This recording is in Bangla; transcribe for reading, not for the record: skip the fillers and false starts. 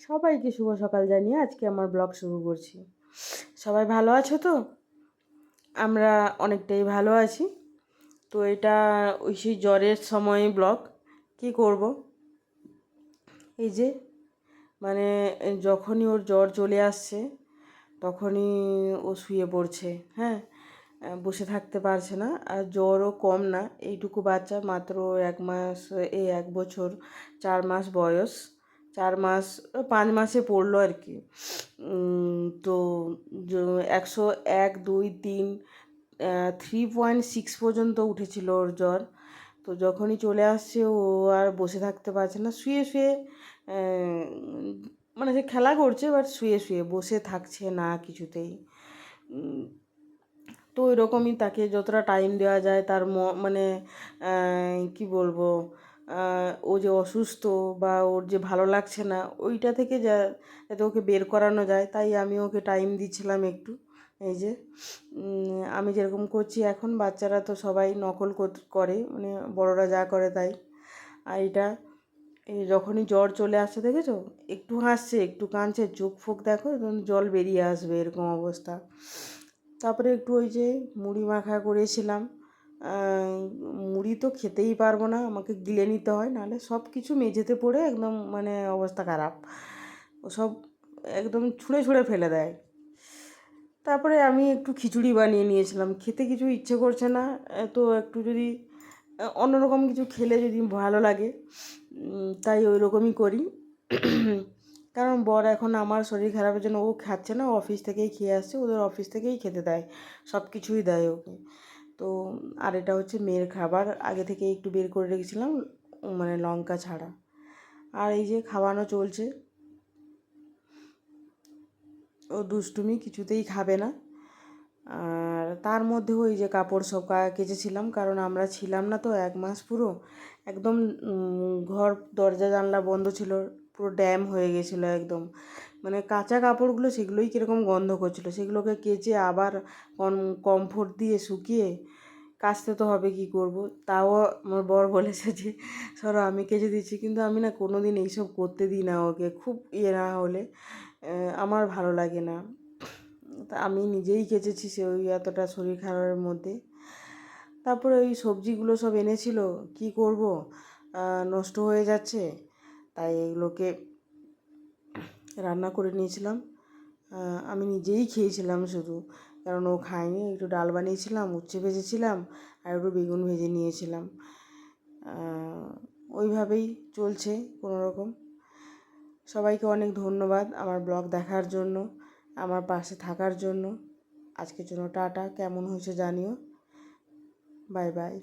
সবাইকে শুভ সকাল জানিয়ে আজকে আমার ব্লগ শুরু করছি। সবাই ভালো আছো তো? আমরা অনেকটাই ভালো আছি। তো এটা ওই সেই জ্বরের সময় ব্লগ। কি করব, এই যে মানে যখনই ওর জ্বর চলে আসছে তখনই ও শুয়ে পড়ছে। হ্যাঁ, বসে থাকতে পারছে না। আর জ্বরও কম না, এইটুকু বাচ্চা মাত্র 1 মাস, 1 বছর 4 মাস বয়স, 4 মাস 5 মাসে পড়লো আর কি। তো 101, 2, 3, 3.6 পর্যন্ত উঠেছিল ওর জ্বর। তো যখনই চলে আসছে ও আর বসে থাকতে পারছে না, শুয়ে শুয়ে মানে সে খেলা করছে, বাট শুয়ে শুয়ে, বসে থাকছে না কিছুতেই। তো এরকমই তাকে যতটা টাইম দেওয়া যায় তার মানে কি বলবো, ও যে অসুস্থ বা ওর যে ভালো লাগছে না ওইটা থেকে যাতে ওকে বের করানো যায়, তাই আমি ওকে টাইম দিচ্ছিলাম একটু। এই যে আমি যেরকম করছি এখন, বাচ্চারা তো সবাই নকল করে, মানে বড়রা যা করে তাই। আর এটা এই যখনই জ্বর চলে আসছে দেখেছো, একটু হাসছে একটু কাঁদছে, চোখ ফোক দেখো জল বেরিয়ে আসবে এরকম অবস্থা। তারপরে একটু ওই যে মুড়ি মাখা করেছিলাম। মুড়ি তো খেতেই পারবো না, আমাকে গিলে নিতে হয়, নাহলে সব কিছু মেঝেতে পড়ে একদম মানে অবস্থা খারাপ, ওসব একদম ছুঁড়ে ছুঁড়ে ফেলে দেয়। তারপরে আমি একটু খিচুড়ি বানিয়ে নিয়েছিলাম, খেতে কিছু ইচ্ছে করছে না, তো একটু যদি অন্যরকম কিছু খেলে যদি ভালো লাগে, তাই ওই রকমই করি। কারণ বর এখন আমার শরীর খারাপের জন্য ও খাচ্ছে না, অফিস থেকেই খেয়ে আসছে, ওদের অফিস থেকেই খেতে দেয়, সব কিছুই দেয় ওকে। তো আর এটা হচ্ছে মেয়ের খাবার, আগে থেকে একটু বের করে রেখেছিলাম, মানে লঙ্কা ছাড়া। আর এই যে খাওয়ানো চলছে, ও দুষ্টুমি, কিছুতেই খাবে না। আর তার মধ্যে ওই যে কাপড় সব কেচেছিলাম, কারণ আমরা ছিলাম না তো 1 মাস পুরো, একদম ঘর দরজা জানলা বন্ধ ছিল, পুরো ড্যাম হয়ে গেছিলো একদম। মানে কাঁচা কাপড়গুলো সেগুলোই কীরকম গন্ধ করছিলো, সেগুলোকে কেচে আবার কমফোর্ট দিয়ে শুকিয়ে কাচতে তো হবে, কি করব। তাও আমার বর বলেছে যে সরো আমি কেচে দিচ্ছি, কিন্তু আমি না কোনো দিন এইসব করতে দিই না ওকে, খুব না হলে আমার ভালো লাগে না। তা আমি নিজেই কেচেছি সে ওই এতটা শরীর খারাপের মধ্যে। তারপরে ওই সবজিগুলো সব এনেছিল, কি করব, নষ্ট হয়ে যাচ্ছে, তাই এগুলোকে রান্না করে নিয়েছিলাম। আমি নিজেই খেয়েছিলাম শুধু, কারণ ও খায়নি। একটু ডাল বানিয়েছিলাম, উচ্ছে ভেজেছিলাম, আর একটু বেগুন ভেজে নিয়েছিলাম। ওইভাবেই চলছে কোনো রকম। সবাইকে অনেক ধন্যবাদ আমার ব্লগ দেখার জন্য, আমার পাশে থাকার জন্য। আজকের জন্য টাটা, কেমন হয়েছে জানিও, বাই বাই।